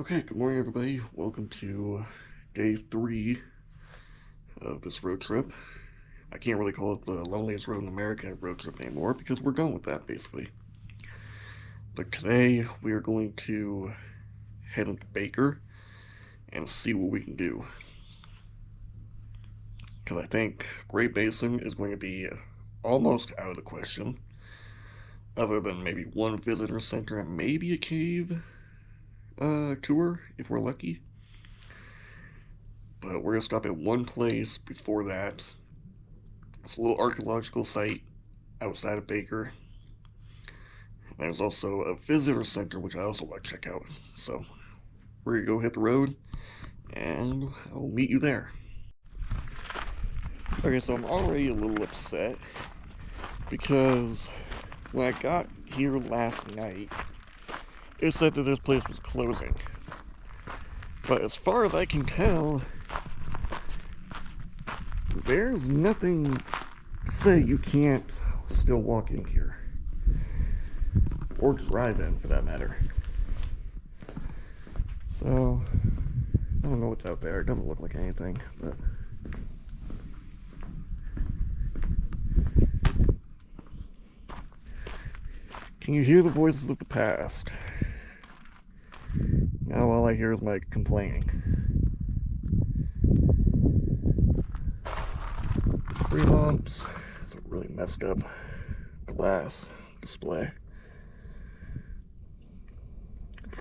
Okay, good morning, everybody. Welcome to day 3 of this road trip. I can't really call it the Loneliest Road in America road trip anymore because we're going with that, basically. But today, we are going to head into Baker and see what we can do. Because I think Great Basin is going to be almost out of the question, other than maybe one visitor center and maybe a cave tour, if we're lucky. But we're going to stop at one place before that. It's a little archaeological site outside of Baker. And there's also a visitor center, which I also want to check out. So we're going to go hit the road, and I'll meet you there. Okay, so I'm already a little upset because when I got here last night, it said that this place was closing. But as far as I can tell, there's nothing to say you can't still walk in here. Or drive in, for that matter. So, I don't know what's out there. It doesn't look like anything, but... Can you hear the voices of the past? Now all I hear is my complaining. Fremont. It's a really messed up glass display.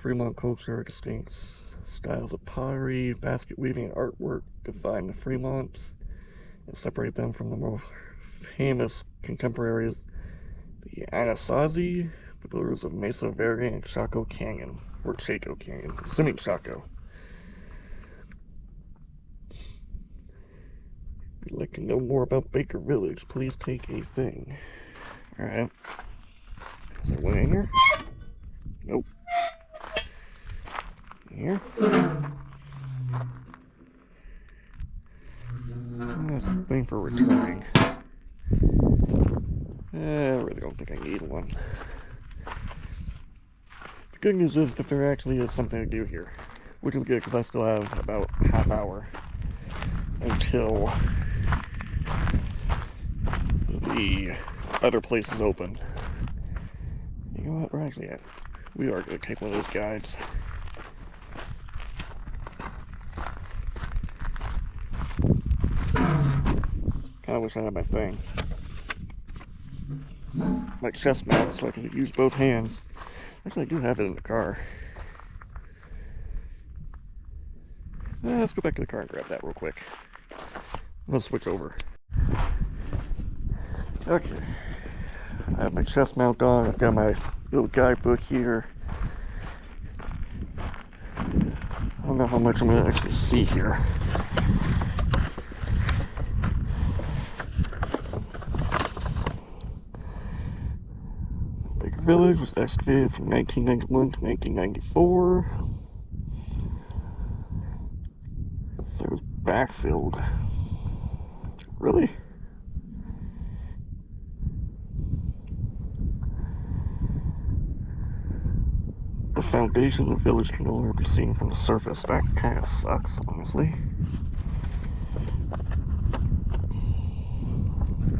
Fremont culture, distinct styles of pottery, basket weaving, and artwork define the Fremonts and separate them from the more famous contemporaries, the Anasazi, the builders of Mesa Verde and Chaco Canyon, or Chaco Canyon, assuming Chaco. If you'd like to know more about Baker Village, please take a thing. Alright. Is there one in here? Nope. Here? That's a thing for returning. I really don't think I need one. The good news is that there actually is something to do here, which is good because I still have about half hour until the other place is open. You know what? We are going to take one of those guides. Kind of wish I had my thing. My chest mount, so I can use both hands. Actually, I do have it in the car. Let's go back to the car and grab that real quick. Let's switch over. Okay. I have my chest mount on. I've got my little guidebook here. I don't know how much I'm going to actually see here. Baker Village was excavated from 1991 to 1994. So it was backfilled. Really? The foundation of the village can no longer be seen from the surface. That kind of sucks, honestly.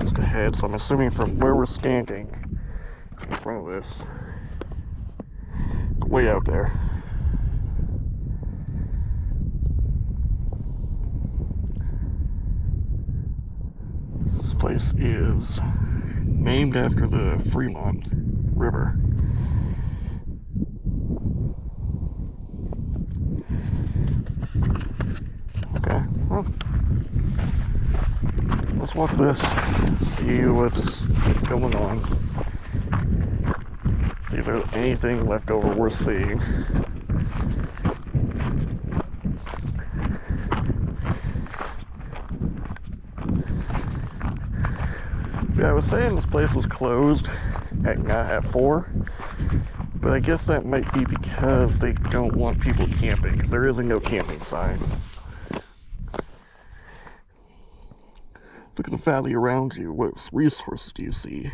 Just ahead, so I'm assuming from where we're standing in front of this, way out there. This place is named after the Fremont River. Okay, well, let's walk this, see what's going on, see if there's anything left over worth seeing. Yeah, I was saying this place was closed at 4, but I guess that might be because they don't want people camping, because there is a no camping sign. Look at the valley around you. What resources do you see?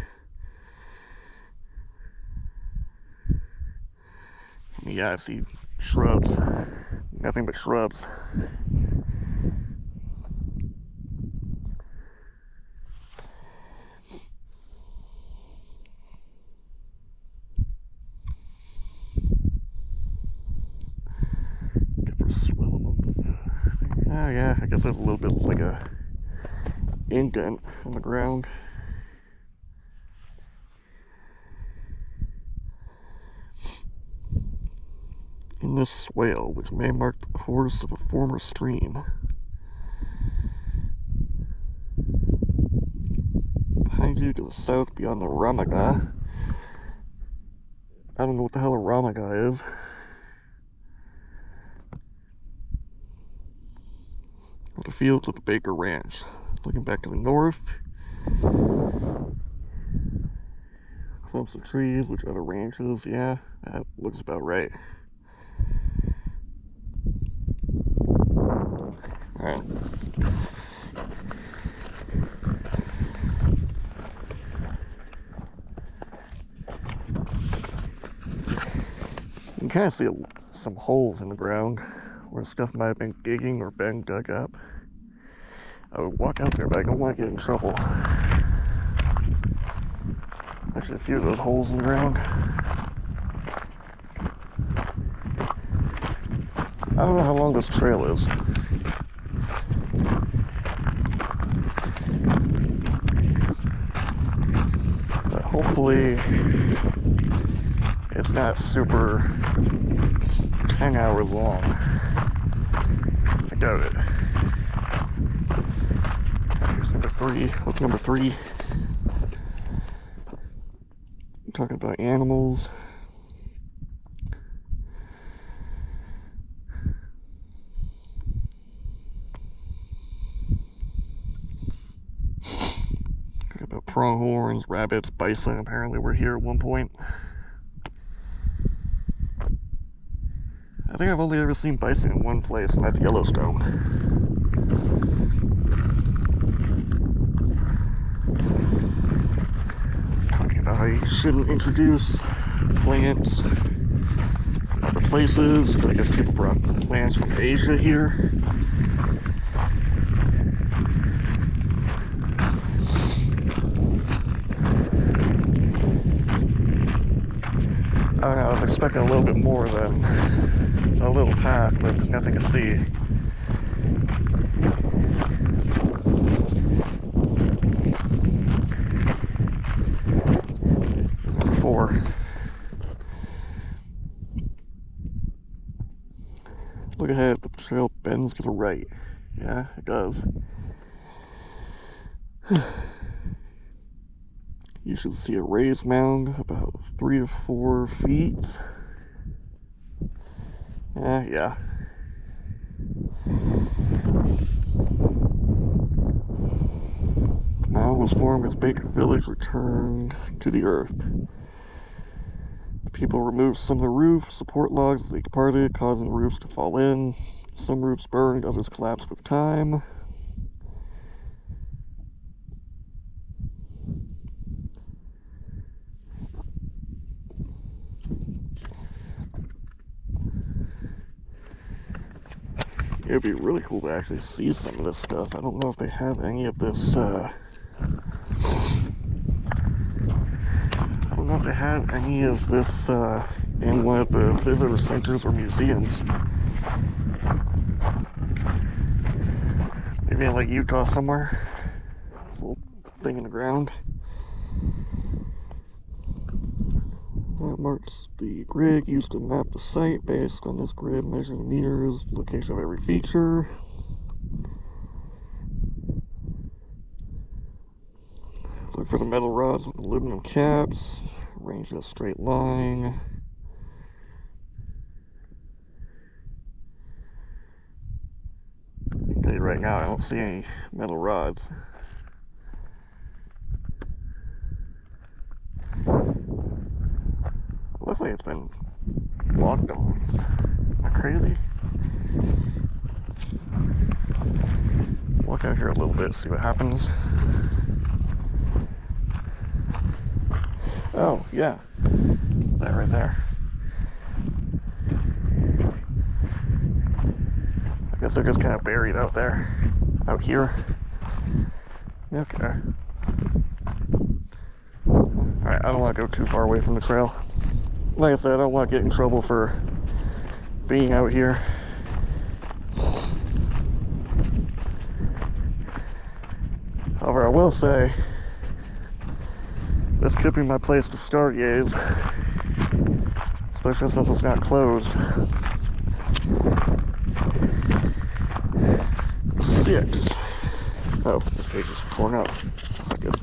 Yeah, I see shrubs. Nothing but shrubs. Get for a swell among the thing. Oh yeah, I guess there's a little bit like a indent in the ground. In this swale, which may mark the course of a former stream. Behind you to the south beyond the Ramaga. I don't know what the hell a Ramaga is. The fields of the Baker Ranch. Looking back to the north. Clumps of trees, which are the ranches. Yeah, that looks about right. Alright. You can kind of see some holes in the ground where stuff might have been digging or been dug up. I would walk out there, but I don't want to get in trouble. Actually, a few of those holes in the ground. I don't know how long this trail is. But hopefully it's not super 10 hours long. I doubt it. Here's number 3. What's number 3? I'm talking about animals. Talking about pronghorns, rabbits, bison. Apparently we're here at one point. I think I've only ever seen bison in one place, and that's Yellowstone. Talking about how you shouldn't introduce plants from other places, but I guess people brought plants from Asia here. I don't know, I was expecting a little bit more than a little path with nothing to see. Number 4. Look ahead, the trail bends to the right. Yeah, it does. You should see a raised mound about 3 to 4 feet. Yeah. The mound was formed as Baker Village returned to the earth. The people removed some of the roof support logs as they departed, causing the roofs to fall in. Some roofs burned, others collapsed with time. It would be really cool to actually see some of this stuff. I don't know if they have any of this, I don't know if they have any of this, in one of the visitor centers or museums. Maybe in like Utah somewhere. This little thing in the ground. That marks the grid used to map the site. Based on this grid, measure the meters, location of every feature. Look for the metal rods with aluminum caps. Arrange in a straight line. I can tell you right now, I don't see any metal rods. Looks like it's been walked on. Am I crazy? Walk out here a little bit, see what happens. Oh, yeah. That right there. guess they're just kind of buried out there, out here. Okay. Alright, I don't want to go too far away from the trail. Like I said, I don't want to get in trouble for being out here. However, I will say, this could be my place to stargaze, especially since it's not closed. 6. Oh, this page is torn up. That's not good.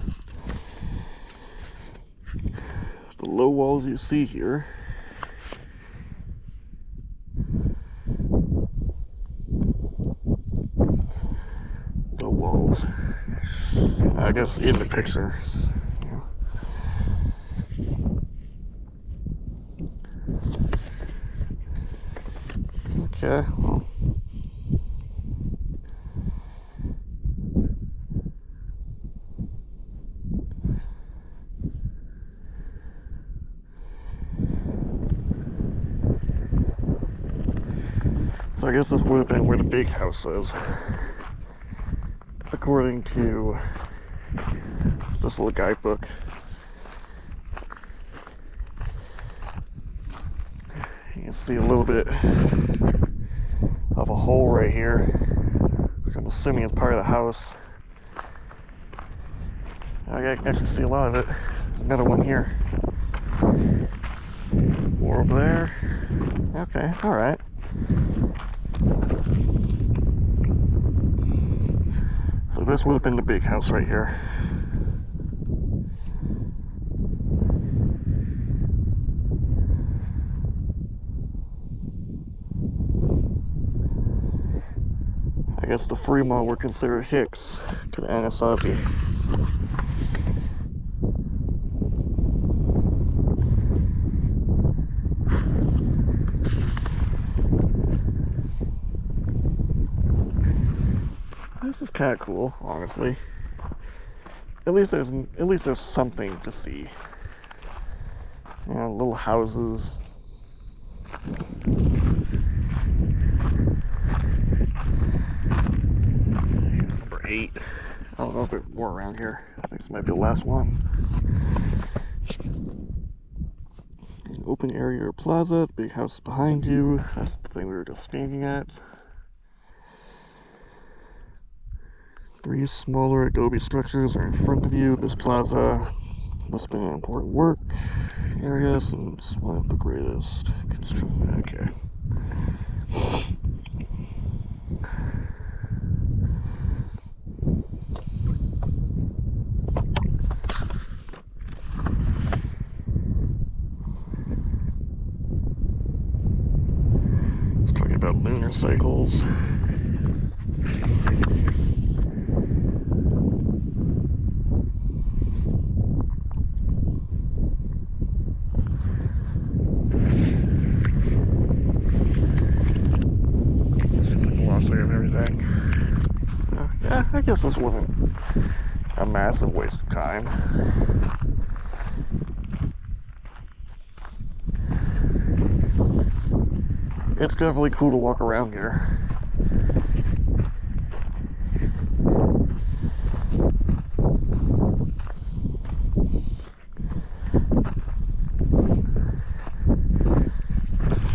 The low walls you see here low walls, I guess, in the picture. Yeah. Okay, well. So I guess this would have been where the big house is, according to this little guidebook. You can see a little bit of a hole right here, which I'm assuming is part of the house. I can actually see a lot of it. There's another one here. More over there. Okay, alright. So this would have been the big house right here. I guess the Fremont were considered Hicks to the Anasazi. This is kind of cool, honestly. At least there's something to see. You know, little houses. Number 8. I don't know if there's more around here. I think this might be the last one. An open area or plaza. The big house behind you. That's the thing we were just standing at. 3 smaller adobe structures are in front of you. This plaza must have been an important work area since one of the greatest construction. Okay. It's talking about lunar cycles. Yeah, I guess this wasn't a massive waste of time. It's definitely cool to walk around here.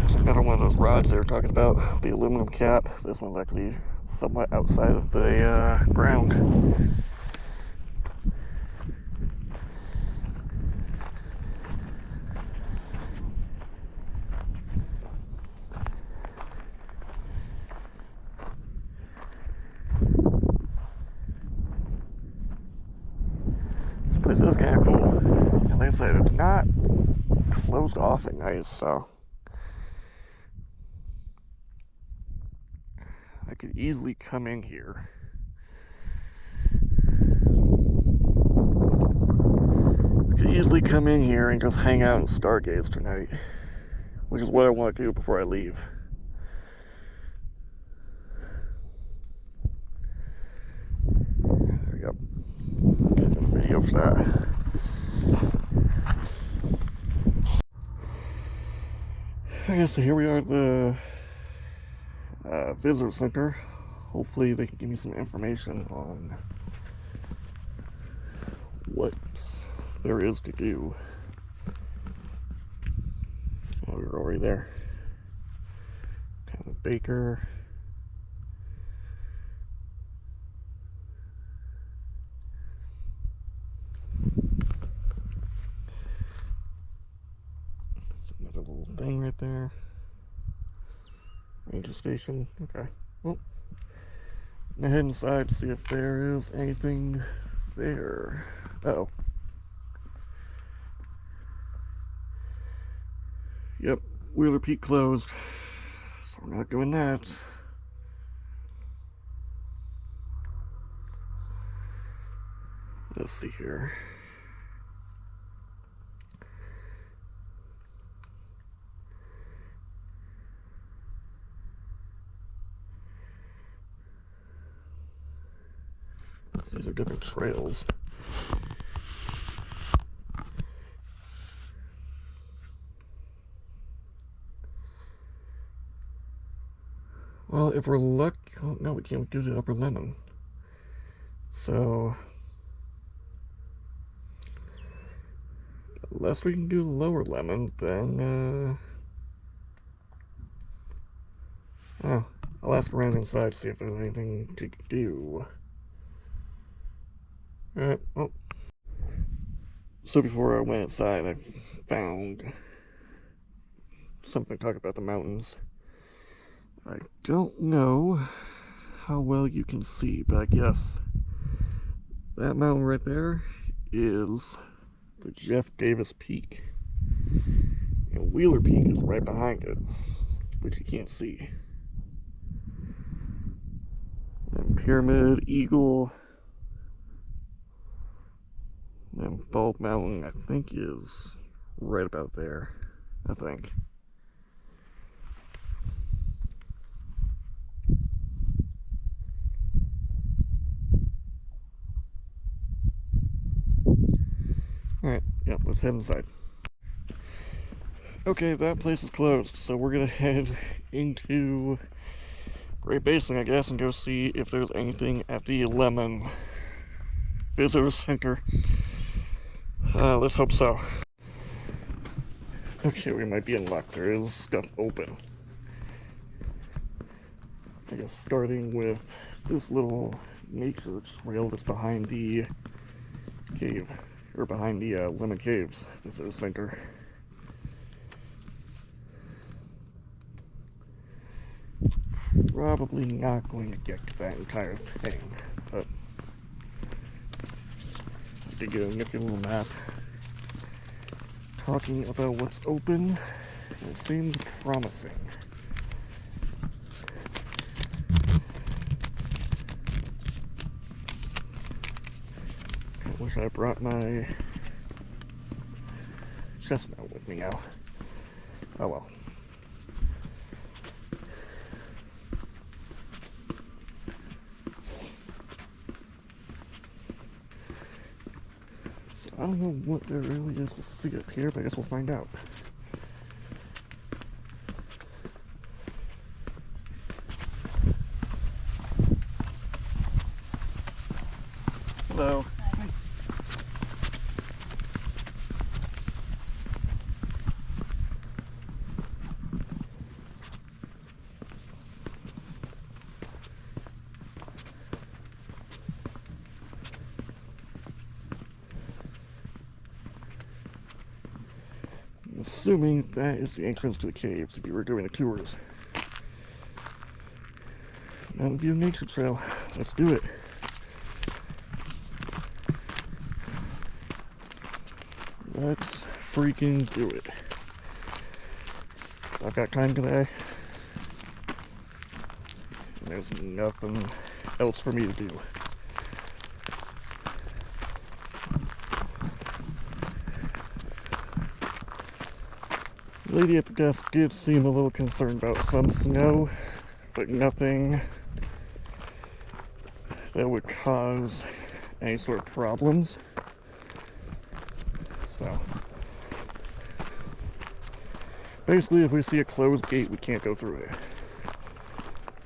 There's another one of those rods they were talking about, the aluminum cap. This one's actually somewhat outside of the ground. This place is kind of cool. And like I said, it's not closed off at night, so I could easily come in here. And just hang out and stargaze tonight, which is what I want to do before I leave. There we go. Get a video for that. Okay, so here we are at the visitor center. Hopefully they can give me some information on what there is to do. Oh, we were already there. Kind of baker. There's another little thing right there. Ranger station. Okay. Well, I'm gonna head inside to see if there is anything there. Uh-oh. Yep, Wheeler Peak closed, so we're not doing that. Let's see here. These are different trails. Well, if we're lucky... Oh, no, we can't do the Upper Lemon. So... unless we can do the Lower Lemon, then... oh, I'll ask around inside to see if there's anything to do. Alright, well... so before I went inside, I found... something to talk about the mountains. I don't know how well you can see, but I guess that mountain right there is the Jeff Davis Peak. And Wheeler Peak is right behind it, which you can't see. And Pyramid, Eagle, and Bald Mountain, I think, is right about there. I think. Alright, yeah, let's head inside. Okay, that place is closed, so we're gonna head into Great Basin, I guess, and go see if there's anything at the Lemon Visitor Center. Let's hope so. Okay, we might be in luck. There is stuff open. I guess starting with this little nature trail that's behind the cave. Or behind the Lemon Caves Visitor Center. Probably not going to get to that entire thing, but I did get a nifty little map talking about what's open, and it seems promising. I wish I brought my chestnut with me now. Oh well. So I don't know what there really is to see up here, but I guess we'll find out. Hello. Assuming that is the entrance to the caves if you were doing the tours. Mountain View Nature Trail. Let's do it. Let's freaking do it. So I've got time today. And there's nothing else for me to do. The lady at the desk did seem a little concerned about some snow, but nothing that would cause any sort of problems. So, basically, if we see a closed gate, we can't go through it.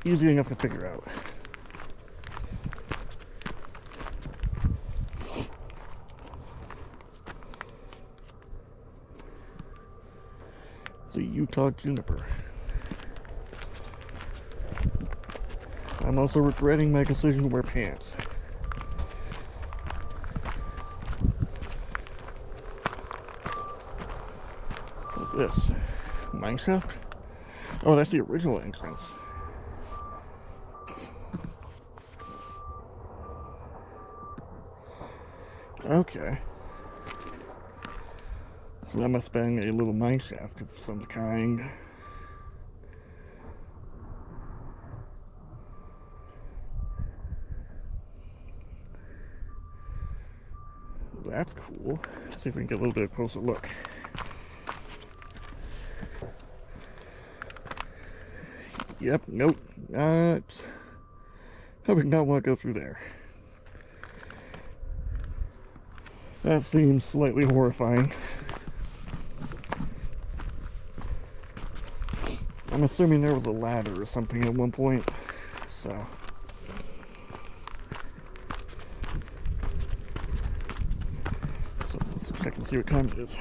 easy enough to figure out. The Utah juniper. I'm also regretting my decision to wear pants. What's this? Mineshaft? Oh, that's the original entrance. Okay. So that must have been a little mineshaft of some kind. That's cool. Let's see if we can get a little bit closer look. Yep, nope, not. I would not want to go through there. That seems slightly horrifying. I'm assuming there was a ladder or something at one point, so. Let's check and see what time it is.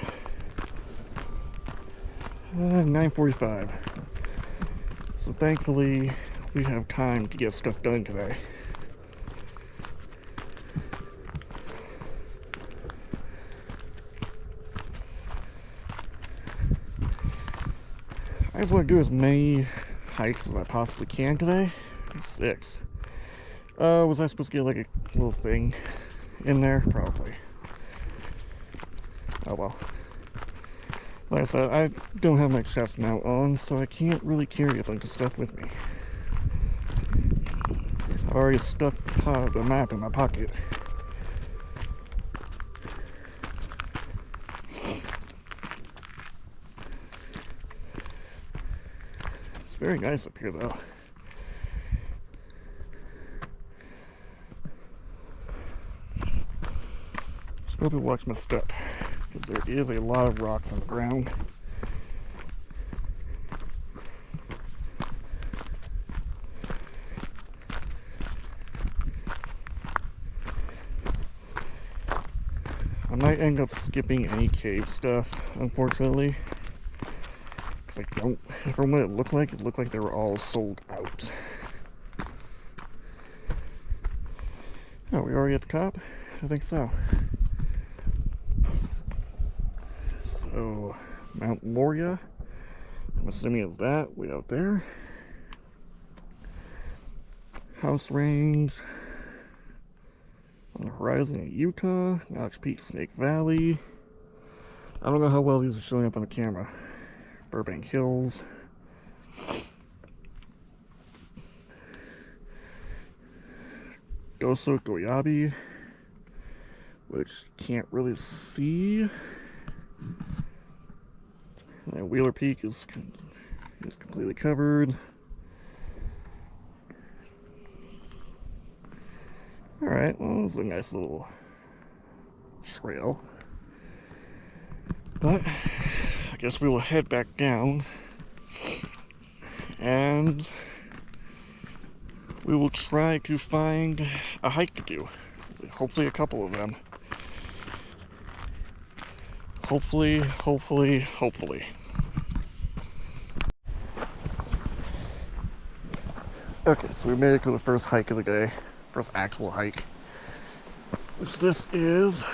9:45. So thankfully, we have time to get stuff done today. I just want to do as many hikes as I possibly can today. 6. Was I supposed to get like a little thing in there? Probably. Oh well. Like I said, I don't have my chest mount on, so I can't really carry a bunch of stuff with me. I've already stuffed the map in my pocket. It's very nice up here, though. Just probably watch my step, because there is a lot of rocks on the ground. I might end up skipping any cave stuff, unfortunately. Because I don't, from what it looked like they were all sold out. Oh, we already at the top? I think so. So, Mount Moria, I'm assuming it's that, way out there. House Range. On the horizon in Utah, Notch Peak, Snake Valley. I don't know how well these are showing up on the camera. Burbank Hills. Doso Goyabi, which can't really see. And Wheeler Peak is completely covered. Alright, well, this is a nice little trail. But I guess we will head back down and we will try to find a hike to do. Hopefully a couple of them. Hopefully. Okay, so we made it to the first hike of the day. First actual hike. Which this is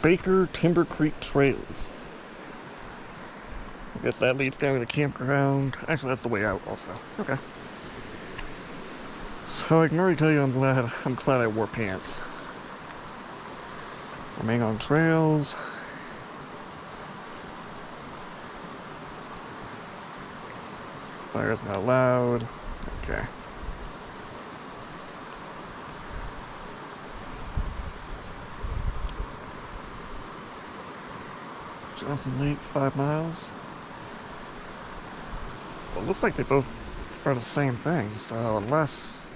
Baker Timber Creek Trails. I guess that leads down to the campground. Actually, that's the way out also. Okay. So I can already tell you I'm glad I wore pants. Remain on trails. Fire's not allowed. Okay. Johnson Lake, 5 miles. Well, it looks like they both are the same thing, so unless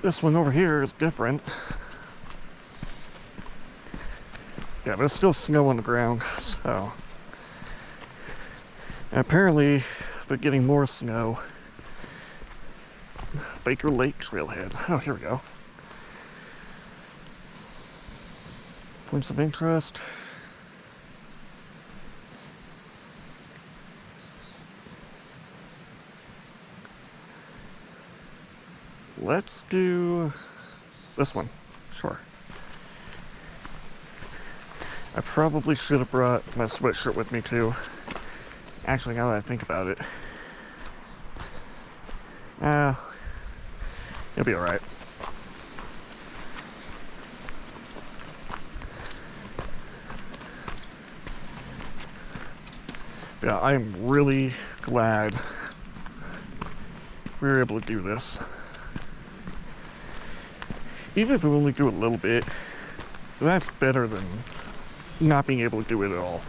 this one over here is different. Yeah, there's still snow on the ground, so Apparently, they're getting more snow. Baker Lake Trailhead. Oh, here we go. Points of interest. Let's do this one. Sure. I probably should have brought my sweatshirt with me too. Actually, now that I think about it. It'll be alright. Yeah, I am really glad we were able to do this. Even if we only do a little bit, that's better than not being able to do it at all.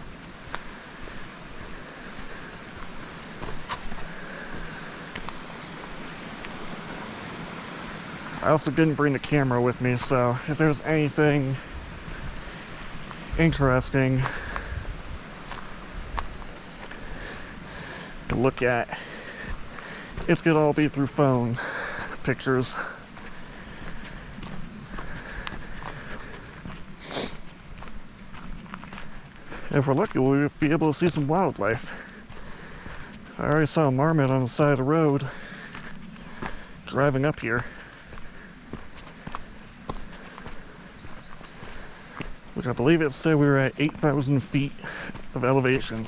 I also didn't bring the camera with me, so if there's anything interesting to look at, it's gonna all be through phone pictures. If we're lucky, we'll be able to see some wildlife. I already saw a marmot on the side of the road driving up here, which I believe it said we were at 8,000 feet of elevation.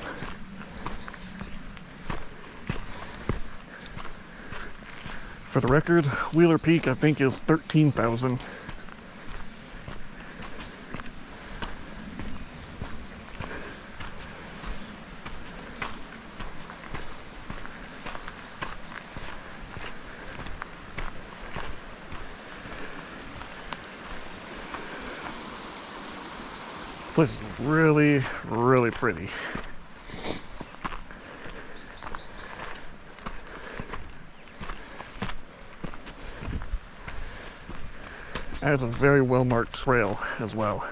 For the record, Wheeler Peak I think is 13,000. This is really, really pretty. That is a very well marked trail as well.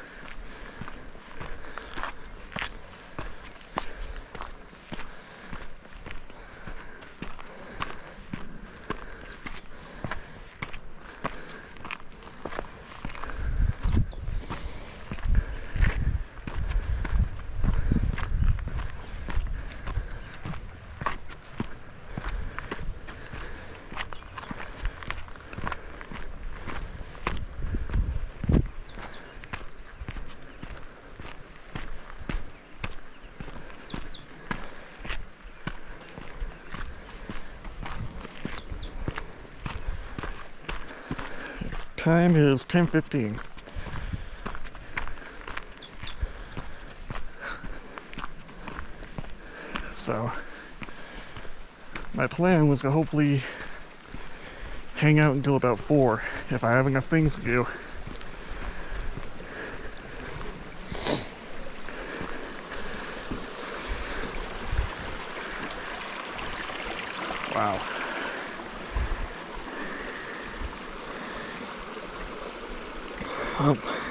Time is 10:15. So my plan was to hopefully hang out until about 4 if I have enough things to do. Wow.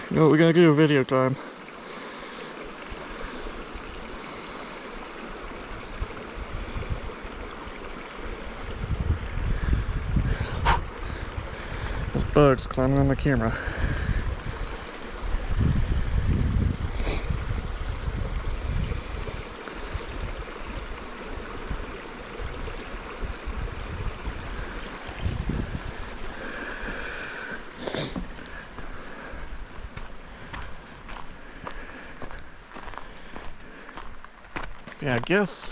You know what, we gotta do a video time. There's bugs climbing on my camera. Yeah, I guess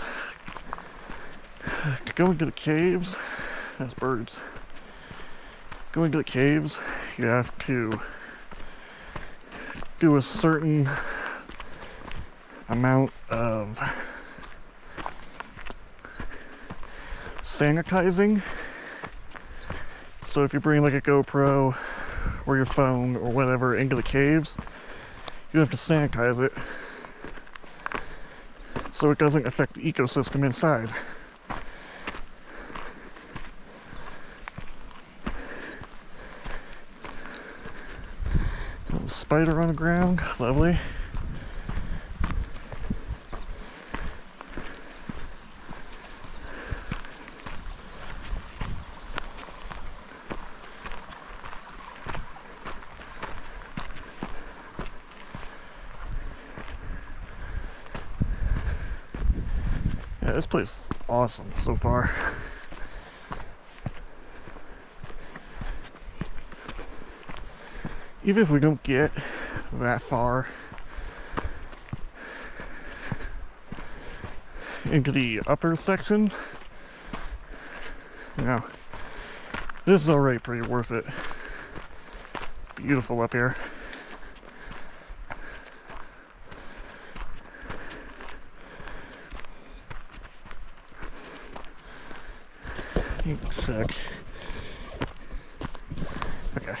to go into the caves, that's birds. Going to the caves, you have to do a certain amount of sanitizing. So if you bring like a GoPro or your phone or whatever into the caves, you have to sanitize it so it doesn't affect the ecosystem inside. Little spider on the ground, lovely. Yeah, this place is awesome so far. Even if we don't get that far into the upper section, you know, this is already pretty worth it. Beautiful up here. Check. Okay.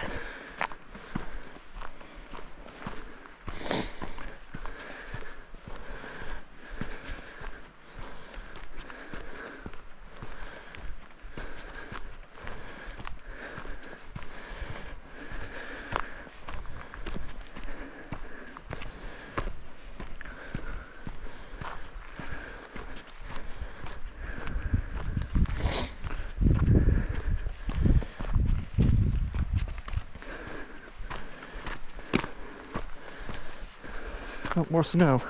Oh, more snow.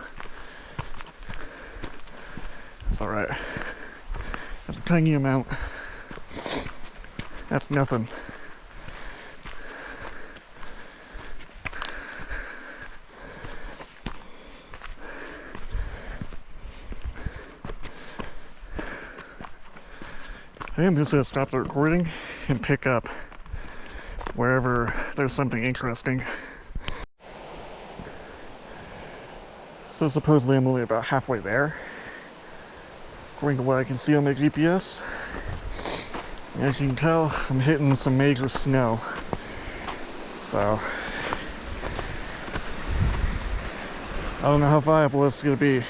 That's alright. That's a tiny amount. That's nothing. I am just gonna stop the recording and pick up wherever there's something interesting. So supposedly I'm only about halfway there, according to what I can see on my GPS. As you can tell, I'm hitting some major snow. So I don't know how viable this is gonna be.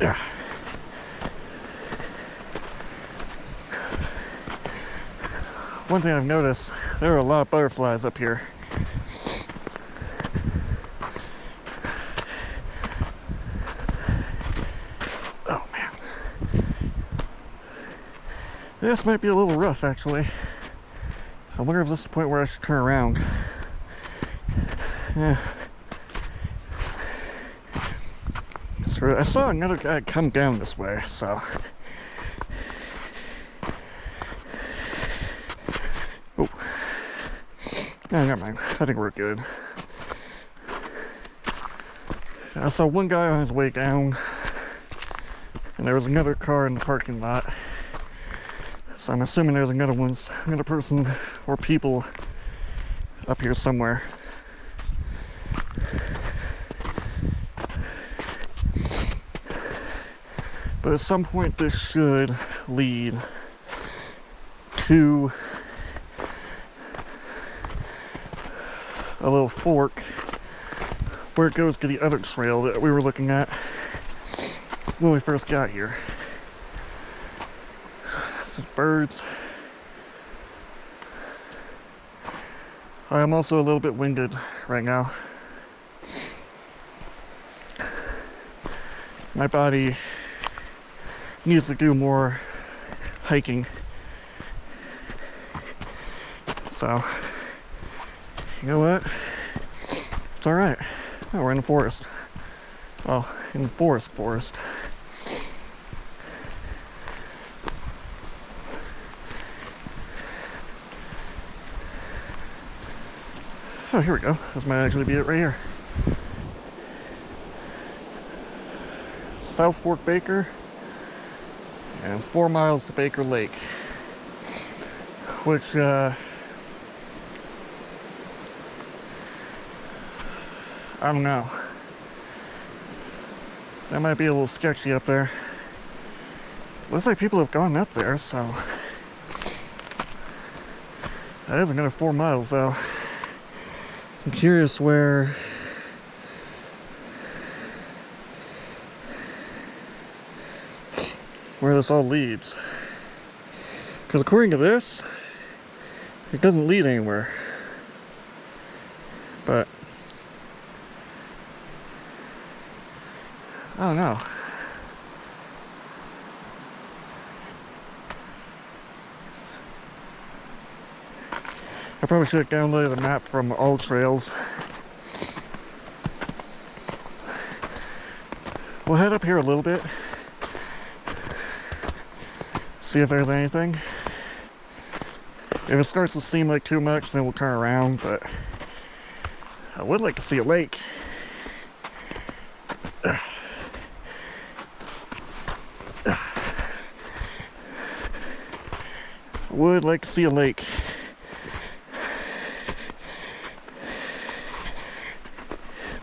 Yeah. One thing I've noticed, there are a lot of butterflies up here. Oh man. This might be a little rough actually. I wonder if this is the point where I should turn around. Yeah. Screw it. I saw another guy come down this way, so. Oh. No, never mind. I think we're good. I saw one guy on his way down, and there was another car in the parking lot. So I'm assuming there's another person or people up here somewhere. But at some point this should lead to a little fork where it goes to the other trail that we were looking at when we first got here. Some birds. I am also a little bit winded right now. My body needs to do more hiking. So, you know what? It's alright. Oh, we're in the forest. Well, in the forest. Oh, here we go. This might actually be it right here. South Fork Baker. And 4 miles to Baker Lake. Which, I don't know. That might be a little sketchy up there. Looks like people have gone up there, so. That is another 4 miles, though. I'm curious where this all leads. Because according to this, it doesn't lead anywhere. But I don't know. I probably should have downloaded a map from All Trails. We'll head up here a little bit. See if there's anything. If it starts to seem like too much, then we'll turn around, but I would like to see a lake. Would like to see a lake.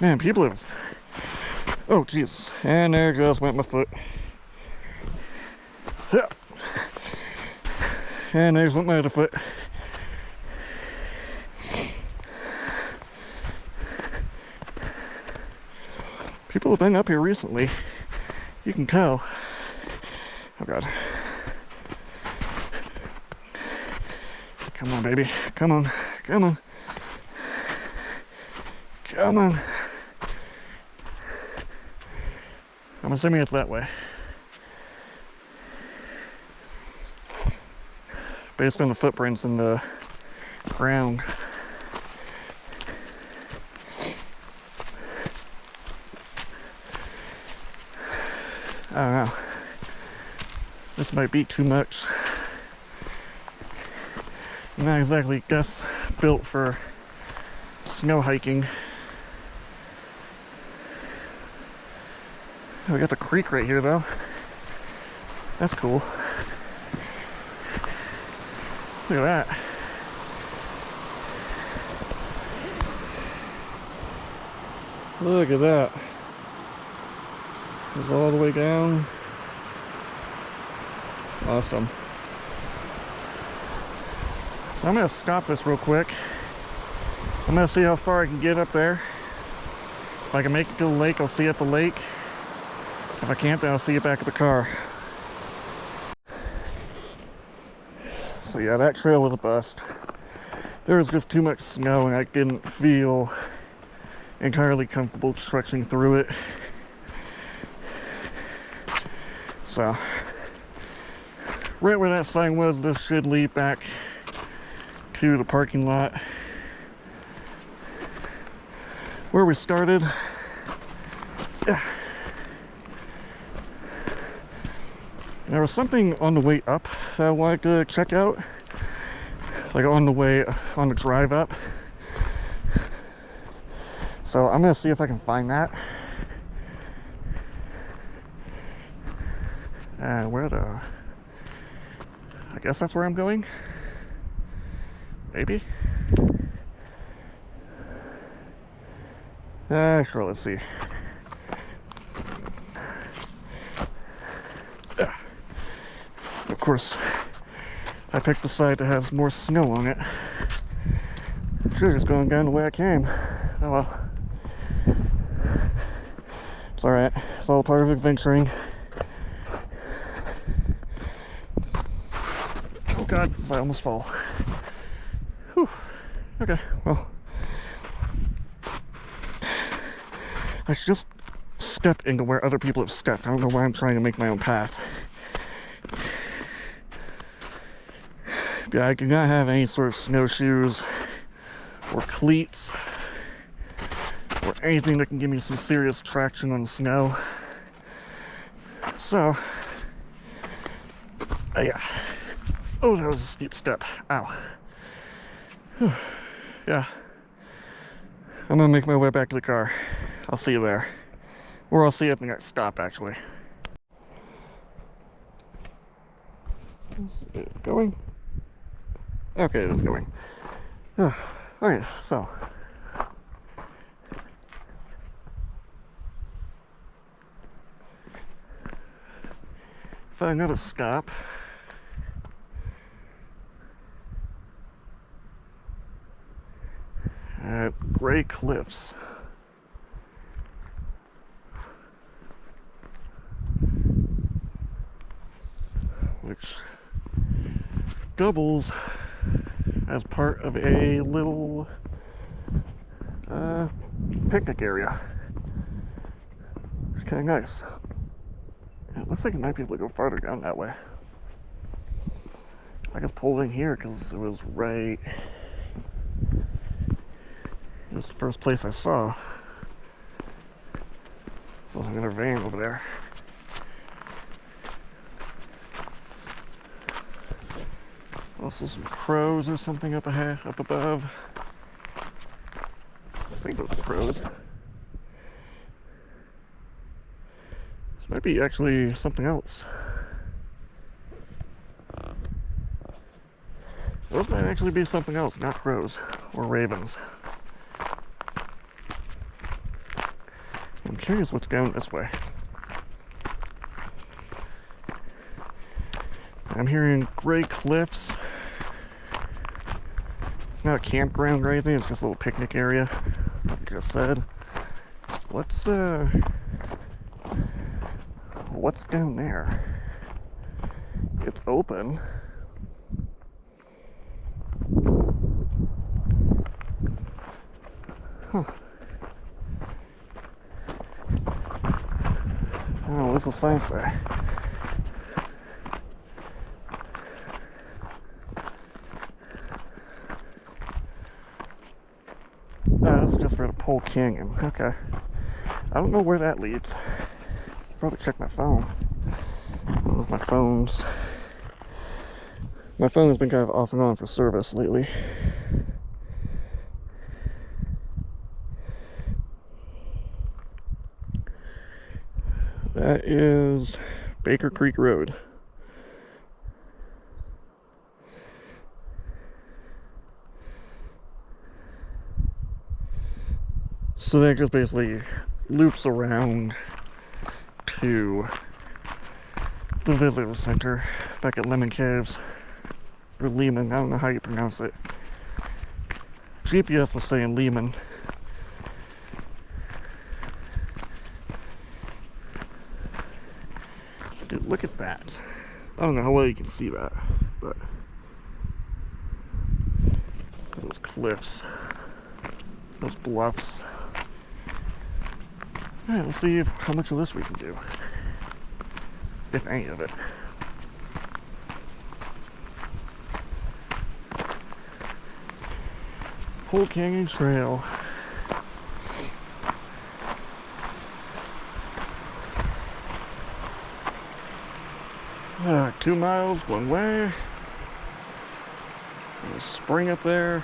Man, people have... Oh, jeez. And there goes, went my foot. And there's went my other foot. People have been up here recently. You can tell. Oh, God. Come on, baby. Come on. Come on. Come on. I'm assuming it's that way. Based on the footprints in the ground. I don't know. This might be too much. I'm not exactly built for snow hiking. We got the creek right here though. That's cool. Look at that. Look at that. It's all the way down. Awesome. So I'm going to stop this real quick. I'm going to see how far I can get up there. If I can make it to the lake, I'll see you at the lake. If I can't, then I'll see you back at the car. So yeah, that trail was a bust. There was just too much snow and I didn't feel entirely comfortable stretching through it. So, right where that sign was, this should lead back to the parking lot where we started. There was something on the way up that I wanted to check out, like on the drive up. So I'm gonna see if I can find that. I guess that's where I'm going. Maybe. Sure, let's see. Of course, I picked the side that has more snow on it. Sure, just going down the way I came. Oh well. It's alright. It's all part of adventuring. Oh God, I almost fall. Whew. Okay, well. I should just step into where other people have stepped. I don't know why I'm trying to make my own path. Yeah, I do not have any sort of snowshoes or cleats or anything that can give me some serious traction on the snow. So, yeah. Oh, that was a steep step. Ow. Whew. Yeah. I'm gonna make my way back to the car. I'll see you there. Or I'll see you at the next stop, actually. Is it going? Okay, it is going. Okay, so. Find another stop. At Gray Cliffs. Which doubles as part of a little picnic area. It's kind of nice. It looks like it might be able to go farther down that way. I just pulled in here because it was right It was the first place I saw. There's another van over there. Also some crows or something up ahead, up above. I think those are crows. This might be actually something else. Those might actually be something else, not crows or ravens. I'm curious what's going this way. I'm hearing gray cliffs. It's not a campground or anything, it's just a little picnic area, like I just said. What's down there? It's open. Huh. Oh, what's the sign say? This is just for the Pole Canyon. Okay. I don't know where that leads. Probably check my phone. I don't know if my phone has been kind of off and on for service lately. That is Baker Creek Road. So that just basically loops around to the visitor center back at Lemon Caves, or Lehman, I don't know how you pronounce it. GPS was saying Lehman. Dude, look at that. I don't know how well you can see that, but those cliffs, those bluffs. Alright, let's see how much of this we can do. If any of it. Pole Canyon Trail. 2 miles one way. There's a spring up there.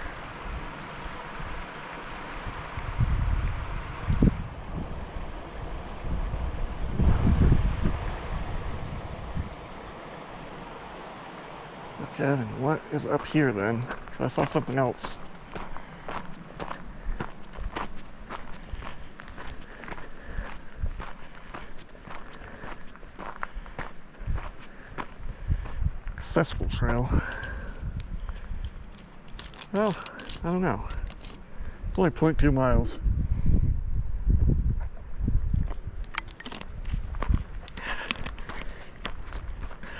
Okay, and what is up here then? I saw something else. Accessible trail. Well, I don't know. It's only 0.2 miles.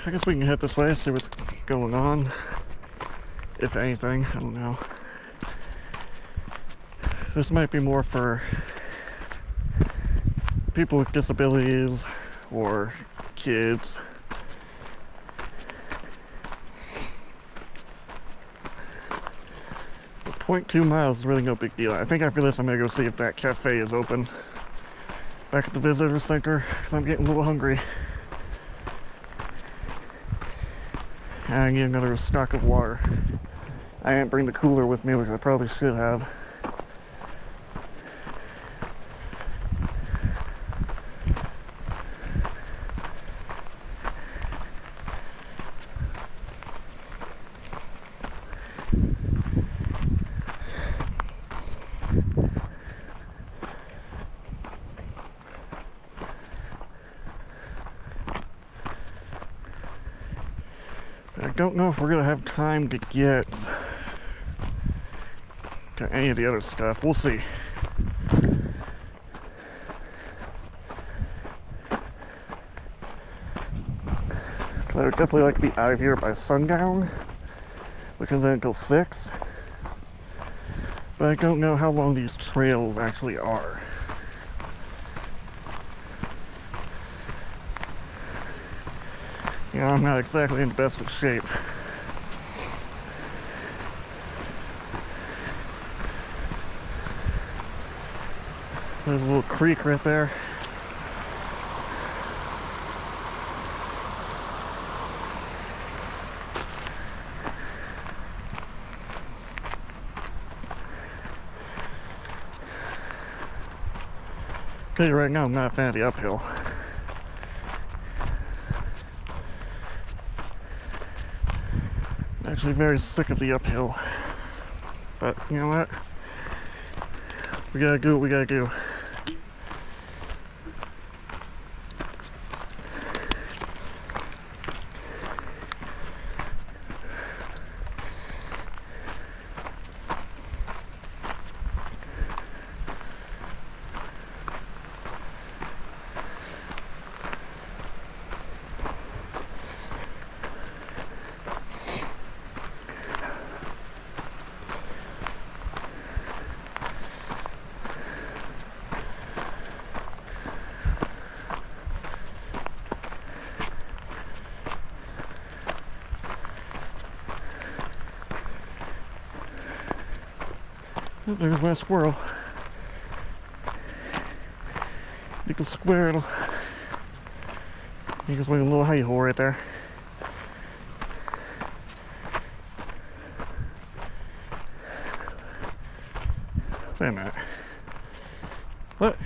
I guess we can head this way, see what's going on. If anything, I don't know. This might be more for people with disabilities or kids. 0.2 miles is really no big deal. I think after this I'm gonna go see if that cafe is open back at the visitor center, because I'm getting a little hungry. And I need another stock of water. I didn't bring the cooler with me, which I probably should have. I don't know if we're gonna have time to get to any of the other stuff. We'll see. I would definitely like to be out of here by sundown, which isn't until 6. But I don't know how long these trails actually are. You know, I'm not exactly in the best of shape. There's a little creek right there. Tell you right now, I'm not a fan of the uphill. I'm actually very sick of the uphill. But you know what? We gotta do what we gotta do. Oh, there's my squirrel. Little squirrel. He just went a little hey hole right there. Wait a minute. What?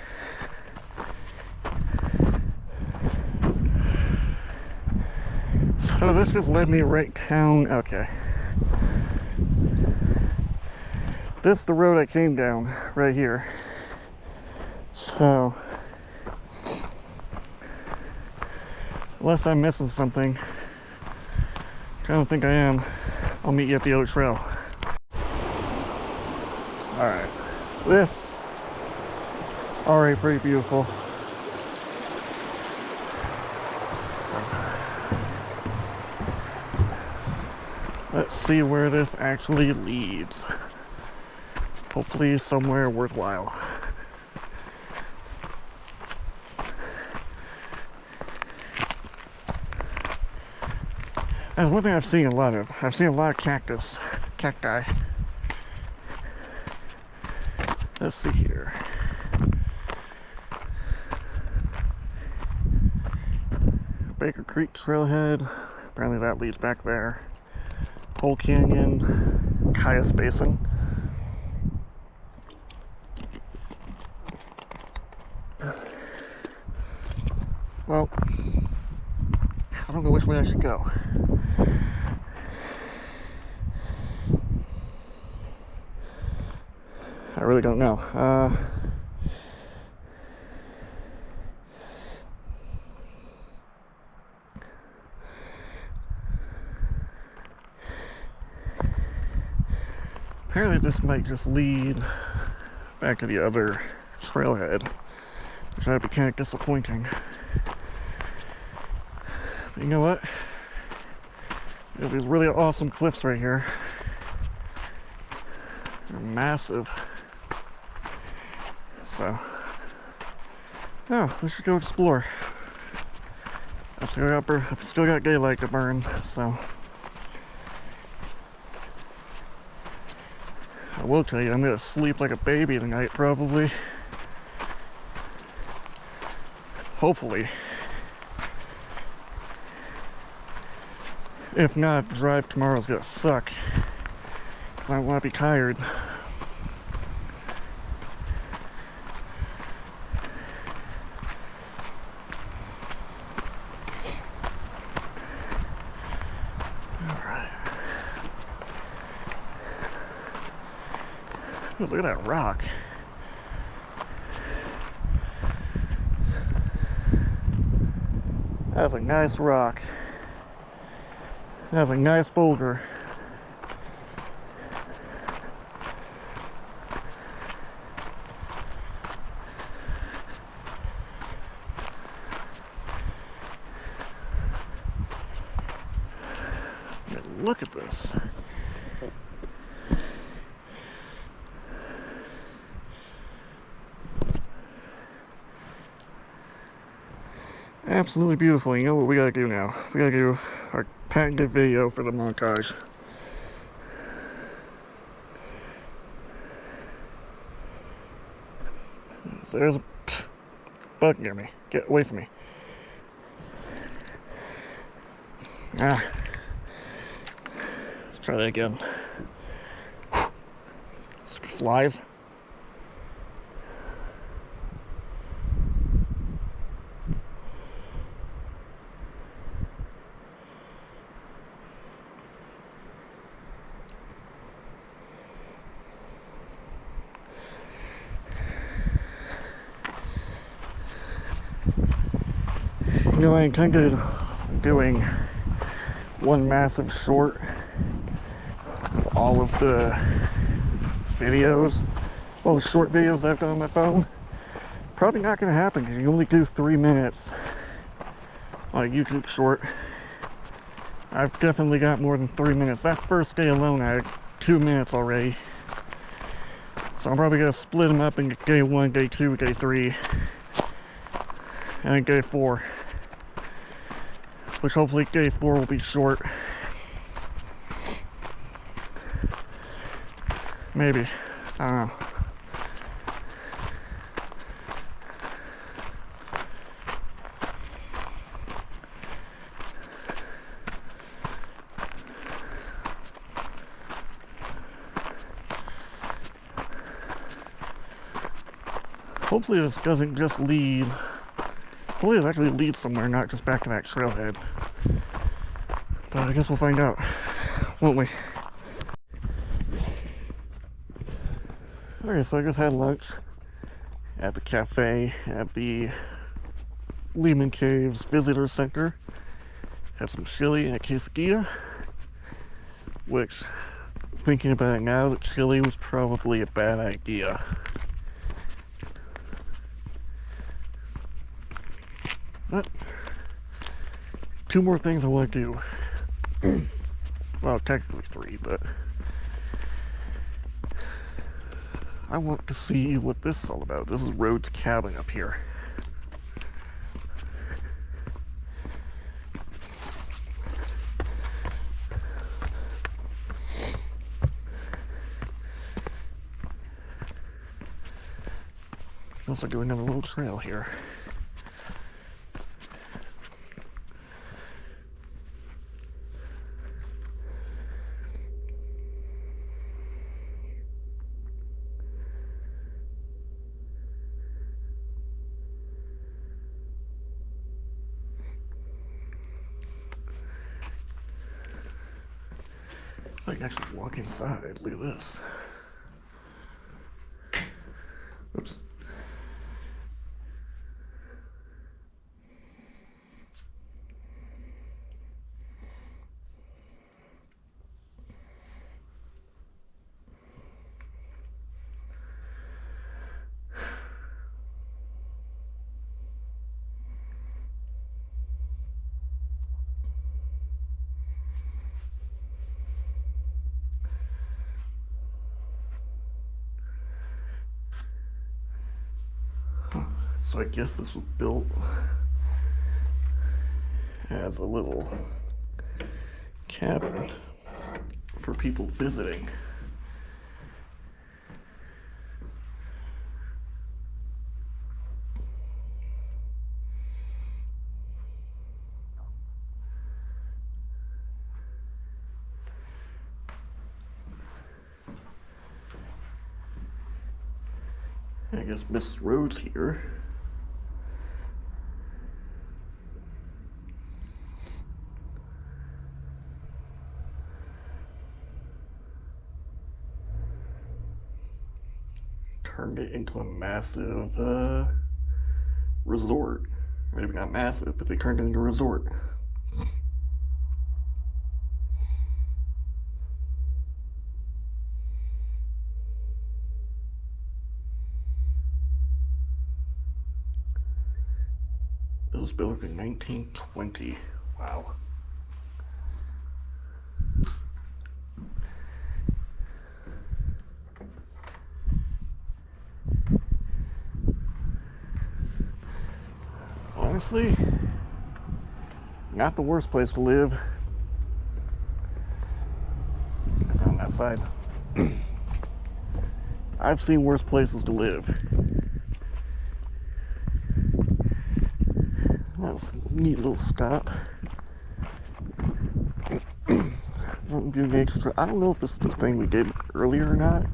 So this just led me right down. Okay. This is the road I came down, right here. So, unless I'm missing something, I don't think I am, I'll meet you at the other trail. Alright, this, already pretty beautiful. So, let's see where this actually leads. Hopefully somewhere worthwhile. That's one thing I've seen a lot of. I've seen a lot of cacti. Let's see here. Baker Creek Trailhead. Apparently that leads back there. Pole Canyon, Great Basin. Well, I don't know which way I should go. I really don't know. Apparently this might just lead back to the other trailhead, which would be kind of disappointing. But you know what? There's these really awesome cliffs right here. They're massive. So, oh, let's just go explore. I've still got daylight to burn, so. I will tell you, I'm gonna sleep like a baby tonight, probably. Hopefully. If not, the drive tomorrow's gonna suck. Because I don't want to be tired. Alright. Ooh, look at that rock. That's a nice rock. That's a nice boulder. Look at this. Absolutely beautiful. You know what we gotta do now? We gotta do our patented video for the montage. So there's a bug near me. Get away from me. Ah. Let's try that again. Stupid flies. You know, I intended doing one massive short with all of the videos, all the short videos I've done on my phone. Probably not going to happen because you only do 3 minutes on a YouTube short. I've definitely got more than 3 minutes. That first day alone, I had 2 minutes already. So I'm probably going to split them up into day 1, day 2, day 3, and then day 4. Which hopefully day 4 will be short. Maybe. I don't know. Hopefully this doesn't just lead. Hopefully it actually leads somewhere, not just back to that trailhead. But I guess we'll find out, won't we? Alright, so I just had lunch at the cafe at the Lehman Caves Visitor Center. Had some chili and a quesadilla, which, thinking about it now, the chili was probably a bad idea. But 2 more things I want to do. Well, technically 3, but I want to see what this is all about. This is Rhodes' cabin up here. Also doing another little trail here. I can actually walk inside. Look at this. Oops. So I guess this was built as a little cabin for people visiting. I guess Miss Rhodes here. Turned it into a massive resort. Maybe not massive, but they turned it into a resort. This was built in 1920. Wow. Honestly, not the worst place to live. Let's get down that side. I've seen worse places to live. this neat little stop. Mountain View Nature Trail. I don't know if this is the thing we did earlier or not,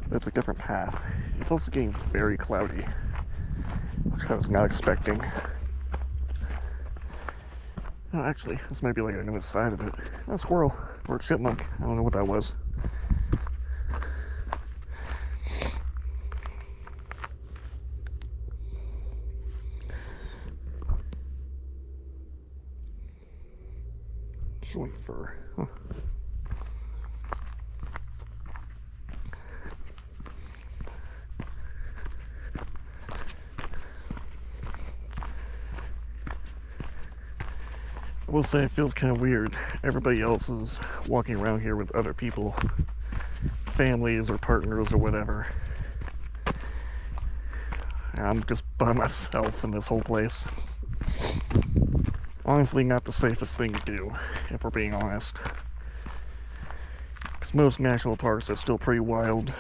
but it's a different path. It's also getting very cloudy, which I was not expecting. Oh, actually, this might be like another side of it. A squirrel or a chipmunk. I don't know what that was. Showing fur. Huh. I will say it feels kind of weird. Everybody else is walking around here with other people, families or partners or whatever. I'm just by myself in this whole place. Honestly, not the safest thing to do, if we're being honest. Because most national parks are still pretty wild.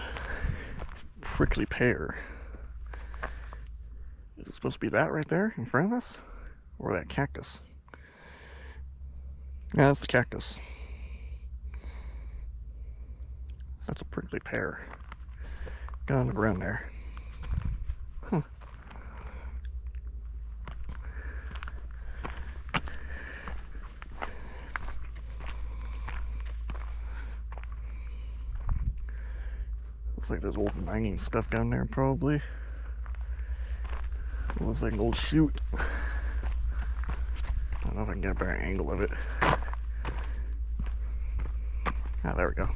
Prickly pear. Is it supposed to be that right there in front of us? Or that cactus? Yeah, that's the cactus. So that's a prickly pear. Got on the ground there. Huh. Looks like there's old mining stuff down there, probably. Looks like an old chute. I don't know if I can get a better angle of it. Ah, there we go.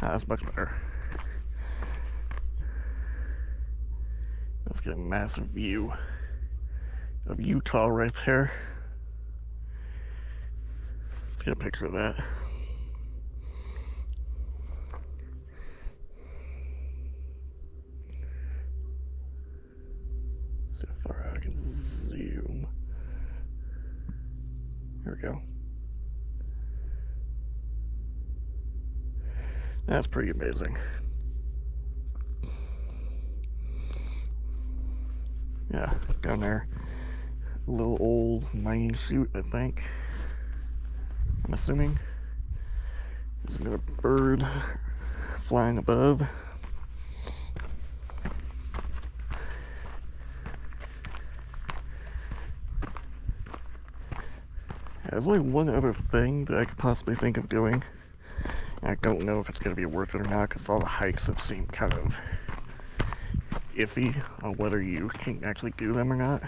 Ah, that's much better. Let's get a massive view of Utah right there. Let's get a picture of that. See how far I can zoom. Here we go. That's pretty amazing. Yeah, down there. A little old mining chute, I think. I'm assuming. There's another bird flying above. There's only one other thing that I could possibly think of doing. I don't know if it's going to be worth it or not, because all the hikes have seemed kind of iffy on whether you can actually do them or not.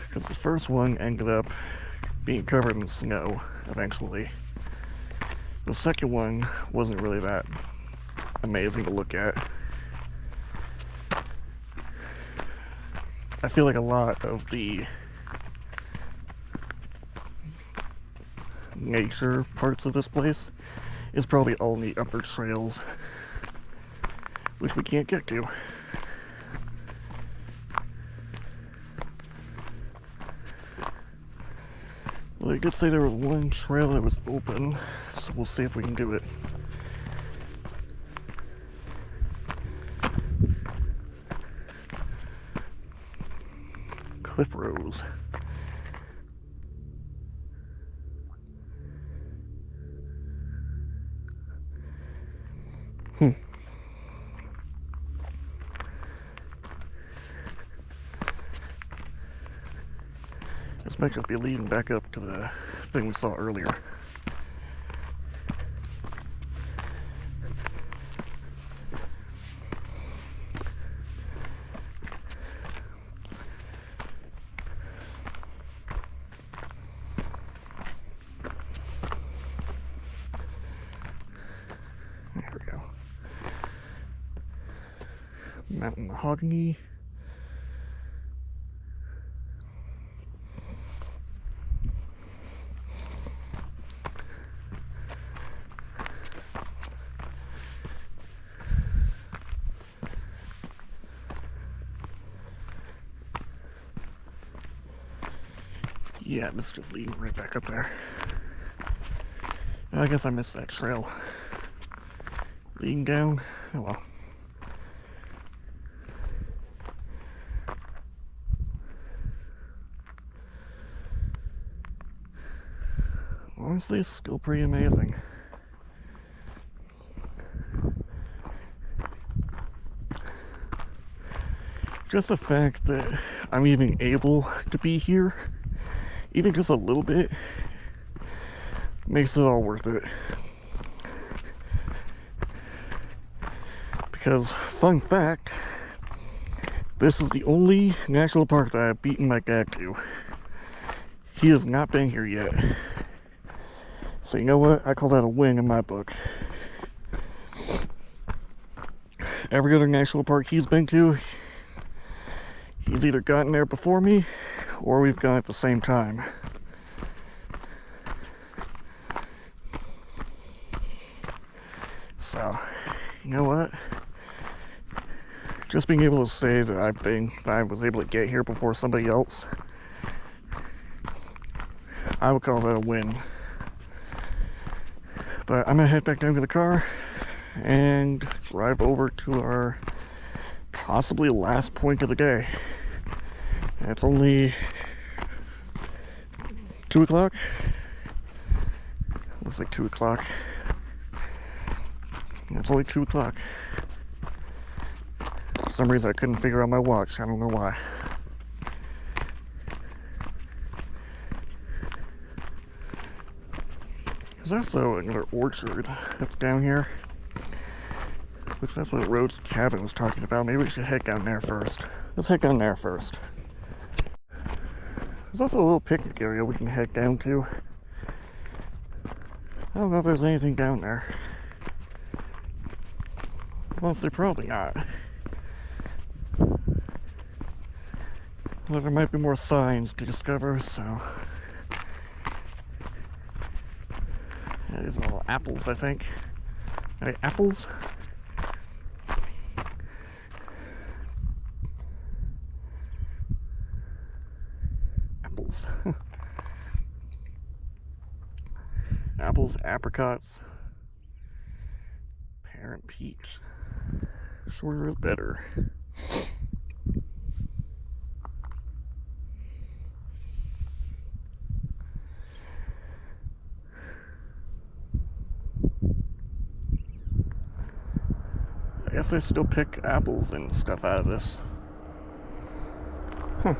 Because the first one ended up being covered in snow eventually. The second one wasn't really that amazing to look at. I feel like a lot of the nature parts of this place is probably all in the upper trails, which we can't get to. Well, they did say there was one trail that was open, so we'll see if we can do it. Cliff Rose. This might just be leading back up to the thing we saw earlier. There we go. Mountain mahogany. Yeah, this is just leading right back up there. I guess I missed that trail. leading down. Oh well. Honestly, it's still pretty amazing. Just the fact that I'm even able to be here, even just a little bit, makes it all worth it. Because, fun fact, this is the only national park that I've beaten my dad to. He has not been here yet. So you know what? I call that a win in my book. Every other national park he's been to, he's either gotten there before me, or we've gone at the same time. So, you know what? Just being able to say that I was able to get here before somebody else, I would call that a win. But I'm gonna head back down to the car and drive over to our possibly last point of the day. It's only 2 o'clock. Looks like 2 o'clock. It's only 2 o'clock. For some reason I couldn't figure out my watch. I don't know why. There's also another orchard that's down here, which that's what Rhodes' cabin was talking about. Maybe we should head down there first. Let's head down there first. There's also a little picnic area we can head down to. I don't know if there's anything down there. Honestly, probably not. Well, there might be more signs to discover, so... Yeah, these are all apples, I think. Are they apples? Apples. Apples, apricots, pear and peach. Shorter is better. I guess they still pick apples and stuff out of this. Huh.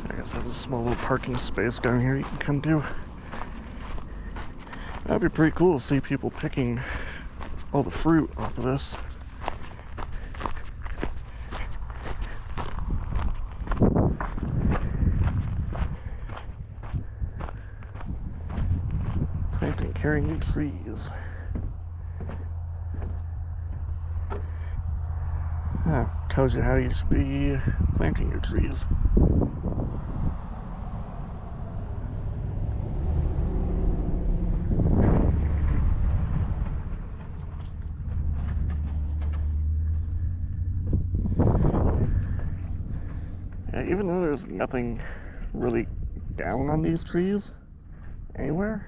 I guess there's a small little parking space down here you can come to. That'd be pretty cool to see people picking all the fruit off of this. Planting, carrying new trees. Tells you how you should be planting your trees. Yeah, even though there's nothing really down on these trees anywhere,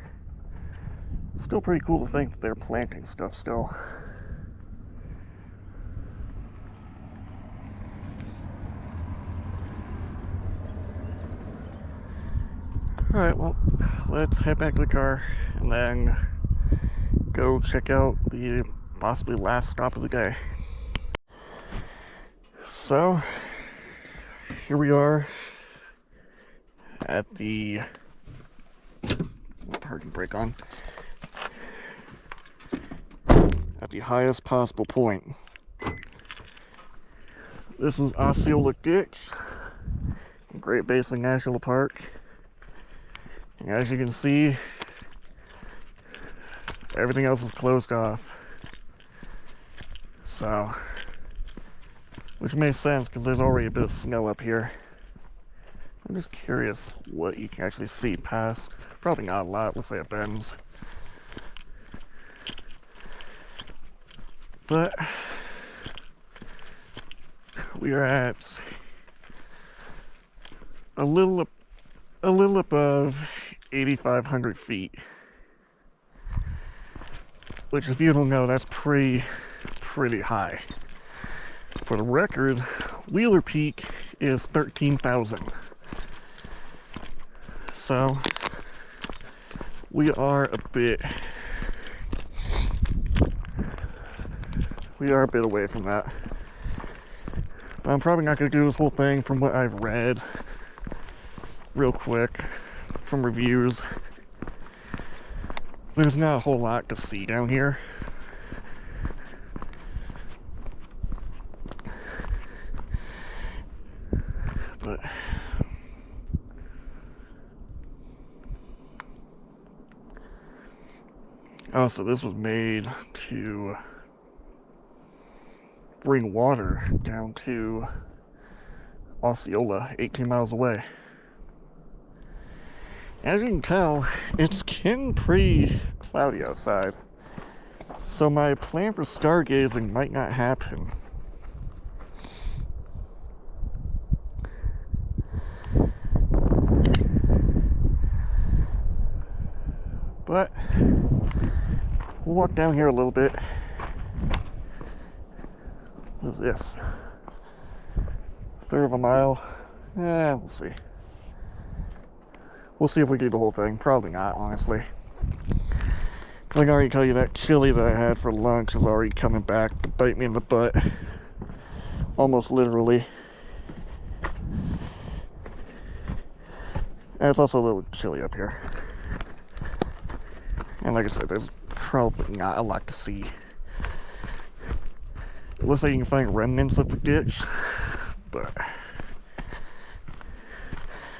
it's still pretty cool to think that they're planting stuff still. Alright, well, let's head back to the car and then go check out the possibly last stop of the day. So, here we are at the parking brake on. At the highest possible point. This is Osceola Ditch, Great Basin National Park. And as you can see, everything else is closed off. So, which makes sense because there's already a bit of snow up here. I'm just curious what you can actually see past. Probably not a lot, looks like it bends. But We are at a little above 8,500 feet. Which, if you don't know, that's pretty high. For the record, Wheeler Peak is 13,000. So, we are a bit away from that. But I'm probably not going to do this whole thing. From what I've read real quick from reviews, there's not a whole lot to see down here. But also, this was made to bring water down to Osceola, 18 miles away. As you can tell, it's getting pretty cloudy outside, so my plan for stargazing might not happen. But we'll walk down here a little bit. What is this? A third of a mile? We'll see. We'll see if we do the whole thing. Probably not, honestly. Because I can already tell you that chili that I had for lunch is already coming back to bite me in the butt. Almost literally. And it's also a little chilly up here. And like I said, there's probably not a lot to see. It looks like you can find remnants of the ditch, but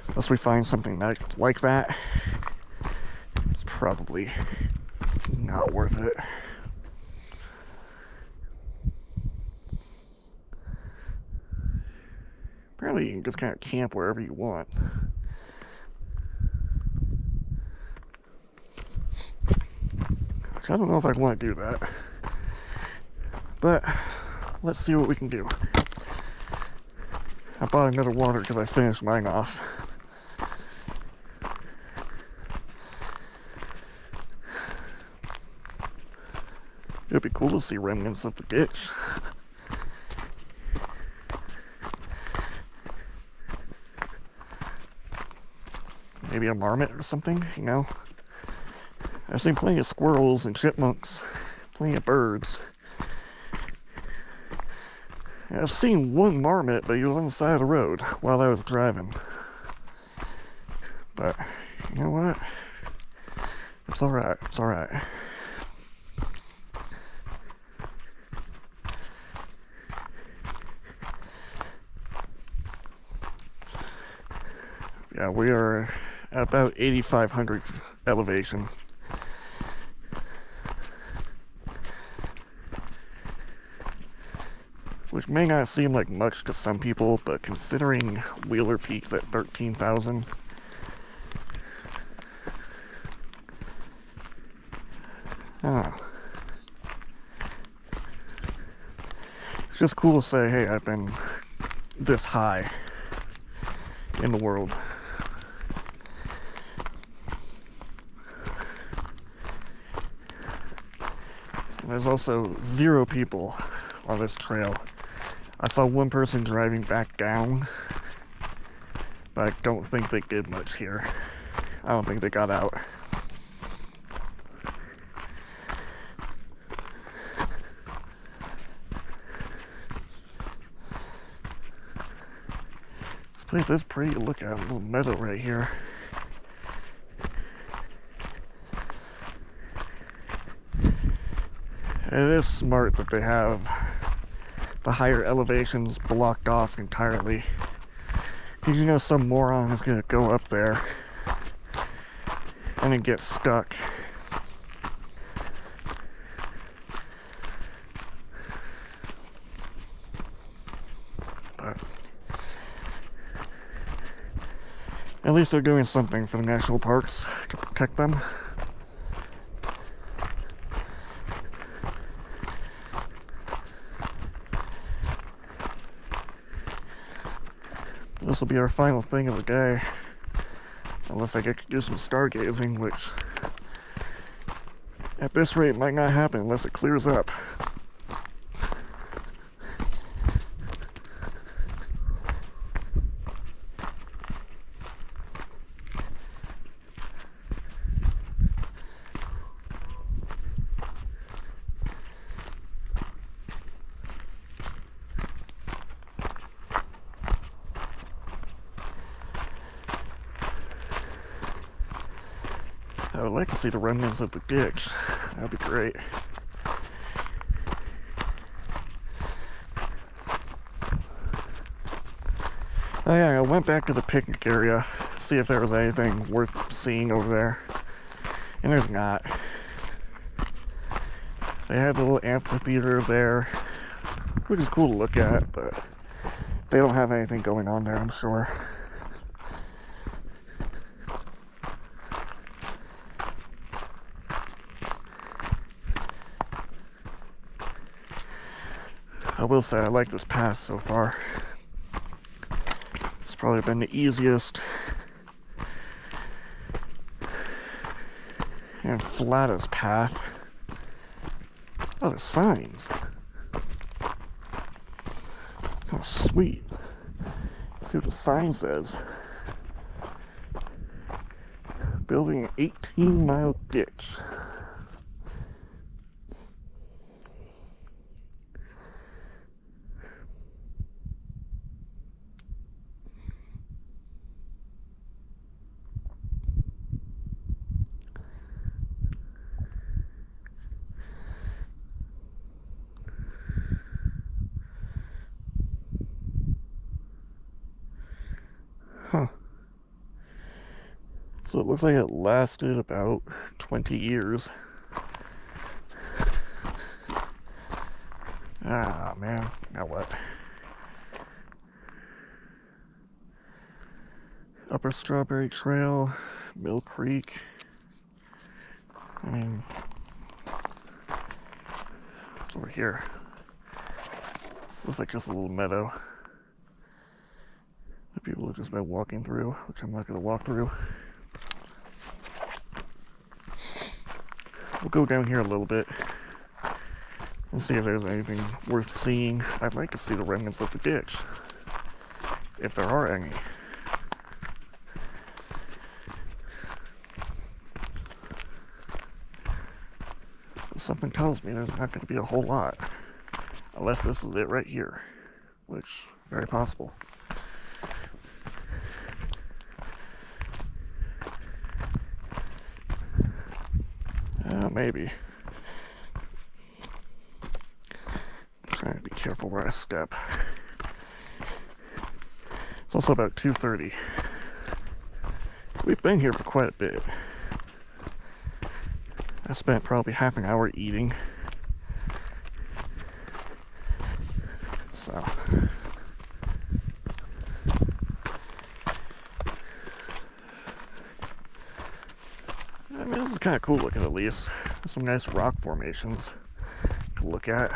unless we find something like that, it's probably not worth it. Apparently you can just kind of camp wherever you want. Which I don't know if I want to do that. But let's see what we can do. I bought another water because I finished mine off. It would be cool to see remnants of the ditch. Maybe a marmot or something, you know? I've seen plenty of squirrels and chipmunks, plenty of birds. I've seen one marmot, but he was on the side of the road while I was driving. But, you know what? It's alright, it's alright. Yeah, we are at about 8,500 elevation. Which may not seem like much to some people, but considering Wheeler Peak's at 13,000, it's just cool to say, hey, I've been this high in the world. And there's also 0 people on this trail. I saw one person driving back down, but I don't think they did much here. I don't think they got out. This place is pretty to look at. There's a little meadow right here. It is smart that they have the higher elevations blocked off entirely, because you know some moron is going to go up there and then get stuck. But at least they're doing something for the national parks to protect them. this will be our final thing of the day. Unless I get to do some stargazing, which at this rate might not happen unless it clears up. I would like to see the remnants of the ditch. That'd be great. Oh yeah, I went back to the picnic area, see if there was anything worth seeing over there. And there's not. They had the little amphitheater there, which is cool to look at, but they don't have anything going on there, I'm sure. I will say I like this path so far. It's probably been the easiest and flattest path. Oh, there's signs. Oh, sweet. Let's see what the sign says. Building an 18-mile ditch. Huh. So it looks like it lasted about 20 years. Ah, man. Now what? Upper Strawberry Trail, Mill Creek. I mean, it's over here. This looks like just a little meadow that people have just been walking through, which I'm not going to walk through. We'll go down here a little bit and see if there's anything worth seeing. I'd like to see the remnants of the ditch, if there are any. But something tells me there's not going to be a whole lot, unless this is it right here, which very possible. Maybe. I'm trying to be careful where I step. It's also about 2:30. So we've been here for quite a bit. I spent probably half an hour eating. So I mean, this is kind of cool looking at least. There's some nice rock formations to look at.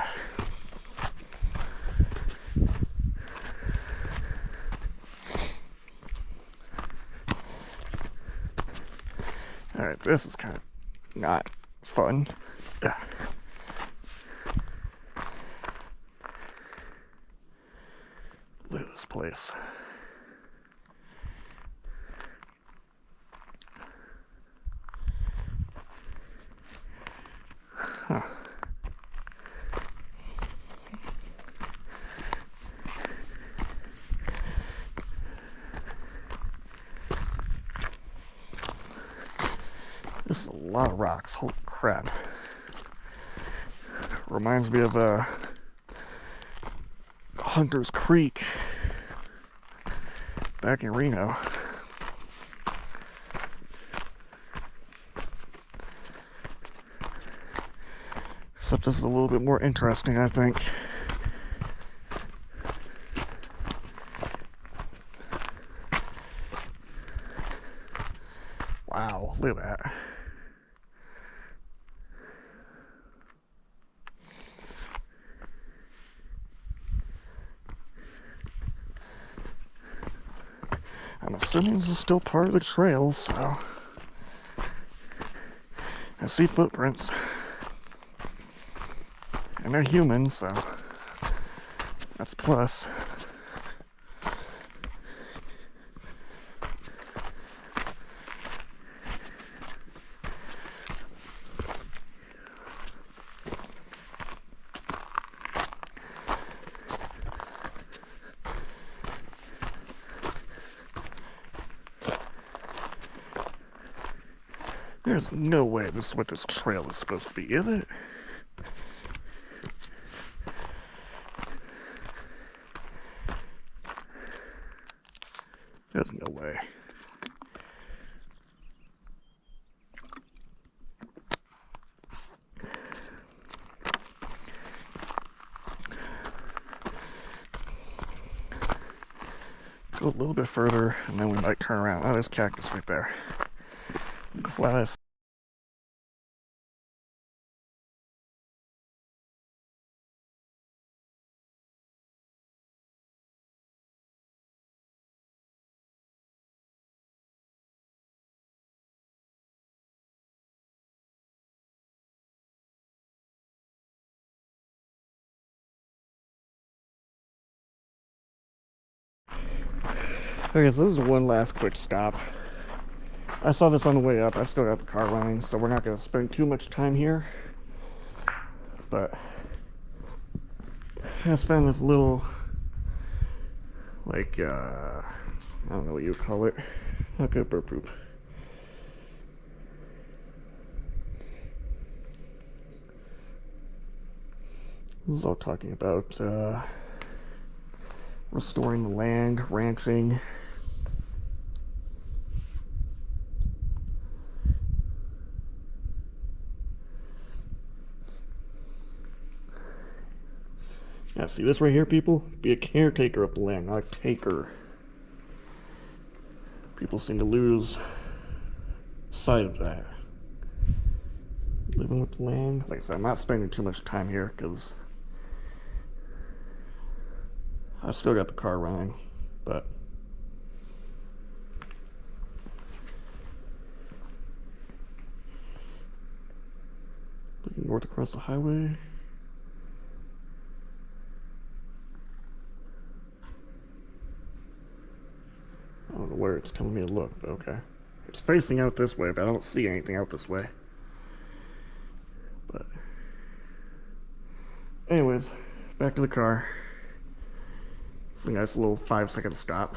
Alright, this is kind of not fun. Ugh. Look at this place. Huh. This is a lot of rocks. Holy crap. Reminds me of Hunter's Creek back in Reno. Except this is a little bit more interesting, I think. Wow, look at that. I'm assuming this is still part of the trail, so I see footprints. And they're human, so that's a plus. There's no way this is what this trail is supposed to be, is it? There's no way. Go a little bit further, and then we might turn around. Oh, there's cactus right there. Class. Okay, so this is one last quick stop. I saw this on the way up. I've still got the car running, so we're not going to spend too much time here. But I found this little, like, I don't know what you would call it. Not good bird poop. This is all talking about restoring the land, ranching. Yeah, see this right here, people? Be a caretaker of the land, not a taker. People seem to lose sight of that. Living with the land. Like I said, I'm not spending too much time here because I've still got the car running, but looking north across the highway. I don't know where it's telling me to look, but okay. It's facing out this way, but I don't see anything out this way. But anyways, back to the car. It's a nice little 5-second stop.